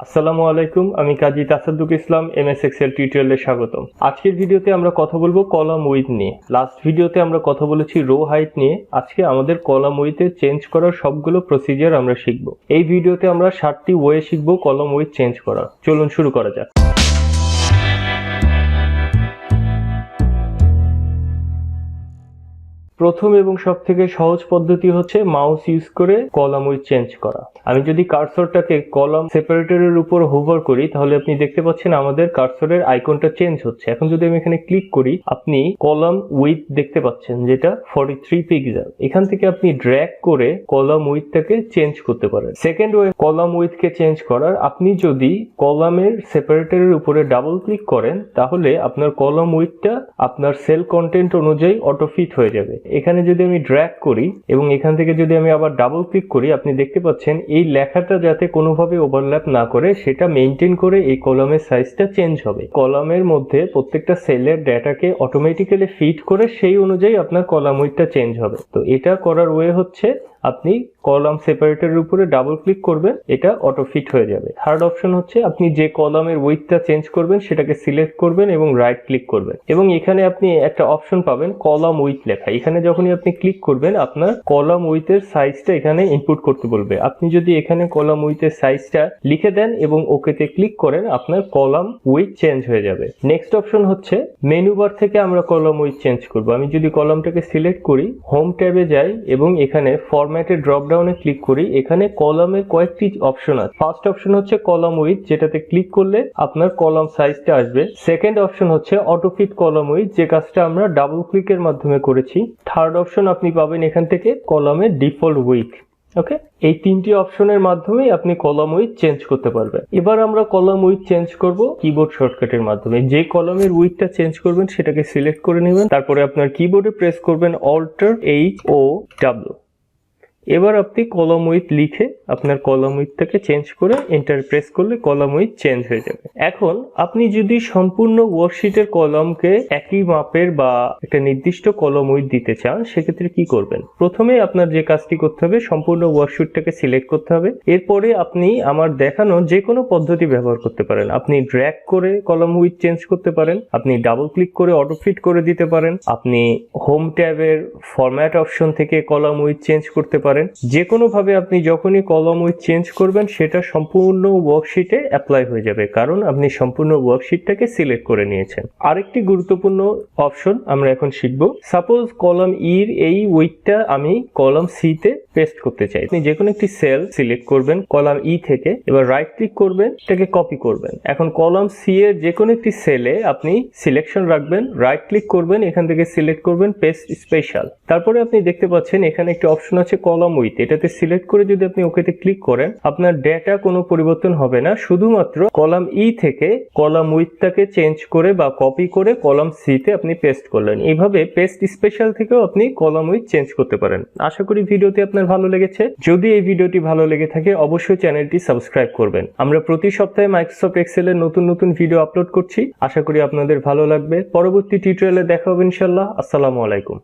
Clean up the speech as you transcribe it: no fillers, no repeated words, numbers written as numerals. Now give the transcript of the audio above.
আসসালামু আলাইকুম, আমি কাজী তাসাদ্দুক ইসলাম এমএস এক্সেল টিউটোরিয়ালে স্বাগতম। আজকের ভিডিওতে আমরা কথা বলবো কলাম উইথ নিয়ে। লাস্ট ভিডিওতে আমরা কথা বলেছি রো হাইট নিয়ে। আজকে আমাদের কলাম উইথে চেঞ্জ করার সবগুলো প্রসিজার আমরা শিখব। এই ভিডিওতে আমরা 7টি ওয়ে শিখব কলাম উইথ চেঞ্জ করার। চলুন শুরু করা যাক। প্রথম এবং সবথেকে সহজ পদ্ধতি হচ্ছে মাউস ইউজ করে কলাম উইথ চেঞ্জ করা। আমি যদি কার্সরটাকে কলাম সেপারেটরের উপর হোভার করি তাহলে আপনি দেখতে পাচ্ছেন আমাদের কার্সরের আইকনটা চেঞ্জ হচ্ছে। এখন যদি আমি এখানে ক্লিক করি আপনি কলাম উইথ দেখতে পাচ্ছেন যেটা 43 পিক্সেল। এখান থেকে আপনি ড্র্যাগ করে কলাম উইথটাকে চেঞ্জ করতে পারেন। সেকেন্ড ওয়ে কলাম উইথকে চেঞ্জ করার, আপনি যদি কলামের সেপারেটরের উপরে ডাবল ক্লিক করেন তাহলে আপনার কলাম উইথটা আপনার সেল কন্টেন্ট অনুযায়ী অটোফিট হয়ে যাবে। এখানে যদি আমি ড্র্যাগ করি এবং এখান থেকে যদি আমি আবার ডাবল ক্লিক করি আপনি দেখতে পাচ্ছেন এই লেখাটা যাতে কোনোভাবে ওভারল্যাপ না করে সেটা মেনটেন করে এই কলামের সাইজটা চেঞ্জ হবে। কলামের মধ্যে প্রত্যেকটা সেলের ডেটাকে অটোমেটিক্যালি ফিট করে সেই অনুযায়ী আপনার কলাম উইথটা চেঞ্জ হবে। তো এটা করার ওয়ে হচ্ছে আপনি কলাম সেপারেটরের উপরে ডাবল ক্লিক করবেন, এটা অটো ফিট হয়ে যাবে। থার্ড অপশন হচ্ছে আপনি যে কলামের উইথটা চেঞ্জ করবেন সেটাকে সিলেক্ট করবেন এবং রাইট ক্লিক করবেন এবং এখানে আপনি একটা অপশন পাবেন কলাম উইথ লেখা। এখানে যখনই আপনি ক্লিক করবেন আপনার কলাম উইথের সাইজটা এখানে ইনপুট করতে বলবে। আপনি যদি এখানে কলাম উইথের সাইজটা লিখে দেন এবং ওকেতে ক্লিক করেন আপনার কলাম উইথ চেঞ্জ হয়ে যাবে। নেক্সট অপশন হচ্ছে মেনু বার থেকে আমরা কলাম উইথ চেঞ্জ করব। আমি যদি কলামটাকে সিলেক্ট করি, হোম ট্যাবে যাই এবং এখানে ফরম্যাটের ড্রপ ডাউনে ক্লিক করি, এখানে কলামের কয়েকটি অপশন আছে। ফার্স্ট অপশন হচ্ছে কলাম উইথ, যেটাতে ক্লিক করলে আপনার কলাম সাইজটা আসবে। সেকেন্ড অপশন হচ্ছে অটোফিট কলাম উইথ, যে কাজটা আমরা ডাবল ক্লিকের মাধ্যমে করেছি। থার্ড অপশন আপনি পাবেন এখান থেকে কলামের ডিফল্ট উইথ। ওকে, এই তিনটি অপশনের মাধ্যমে আপনি কলাম উইথ চেঞ্জ করতে পারবেন। এবার আমরা কলাম উইথ চেঞ্জ করব কিবোর্ড শর্টকাটের মাধ্যমে। যে কলামের উইথটা চেঞ্জ করবেন সেটাকে সিলেক্ট করে নেবেন, তারপরে আপনার কিবোর্ডে প্রেস করবেন Alt-H-O-W। এবার আপনি কলাম উইথ লিখে আপনার কলাম উইথটাকে চেঞ্জ করে এন্টার প্রেস করলে কলাম উইথ চেঞ্জ হয়ে যাবে। এখন আপনি যদি সম্পূর্ণ ওয়ার্কশিটের কলামকে একই মাপের বা একটা নির্দিষ্ট কলাম উইথ দিতে চান সেক্ষেত্রে কি করবেন? প্রথমে আপনার যে কাজটি করতে হবে সম্পূর্ণ ওয়ার্কশিটটাকে সিলেক্ট করতে হবে। এরপরে আপনি আমার দেখানো যে কোনো পদ্ধতি ব্যবহার করতে পারেন। আপনি ড্র্যাগ করে কলাম উইথ চেঞ্জ করতে পারেন, আপনি ডাবল ক্লিক করে অটোফিট করে দিতে পারেন, আপনি হোম ট্যাবের ফরম্যাট অপশন থেকে কলাম উইথ চেঞ্জ করতে পারেন। যে কোনো ভাবে আপনি যখনই কলাম উইথ চেঞ্জ করবেন সেটা সম্পূর্ণ ওয়ার্কশিটে অ্যাপ্লাই হয়ে যাবে, কারণ আপনি সম্পূর্ণ ওয়ার্কশিটটাকে সিলেক্ট করে নিয়েছেন। আরেকটি গুরুত্বপূর্ণ অপশন আমরা এখন শিখব। সাপোজ কলাম ইর এই উইথটা আমি কলাম সি তে পেস্ট করতে চাই। আপনি যে কোনো একটি সেল সিলেক্ট করবেন কলাম ই থেকে, এবার রাইট ক্লিক করবেন, এটাকে কপি করবেন। এখন কলাম সি এর যে কোনো একটি সেলে আপনি সিলেকশন রাখবেন, রাইট ক্লিক করবেন, এখান থেকে সিলেক্ট করবেন পেস্ট স্পেশাল। তারপরে আপনি দেখতে পাচ্ছেন এখানে একটি অপশন আছে কলাম উইথ, এটাতে সিলেক্ট করে যদি আপনি ওকেতে ক্লিক করেন আপনার ডেটা কোনো পরিবর্তন হবে না, শুধুমাত্র কলাম ই থেকে কলাম উইথটাকে চেঞ্জ করে বা কপি করে কলাম সি তে আপনি পেস্ট করলেন। এইভাবে পেস্ট স্পেশাল থেকেও আপনি কলাম উইথ চেঞ্জ করতে পারেন। আশা করি ভিডিওটি আপনার ভালো লেগেছে। যদি এই ভিডিওটি ভালো লেগে থাকে অবশ্যই চ্যানেলটি সাবস্ক্রাইব করবেন। আমরা প্রতি সপ্তাহে মাইক্রোসফট এক্সেলের নতুন নতুন ভিডিও আপলোড করছি, আশা করি আপনাদের ভালো লাগবে। পরবর্তী টিউটোরিয়ালে দেখা হবে ইনশাআল্লাহ। আসসালামু আলাইকুম।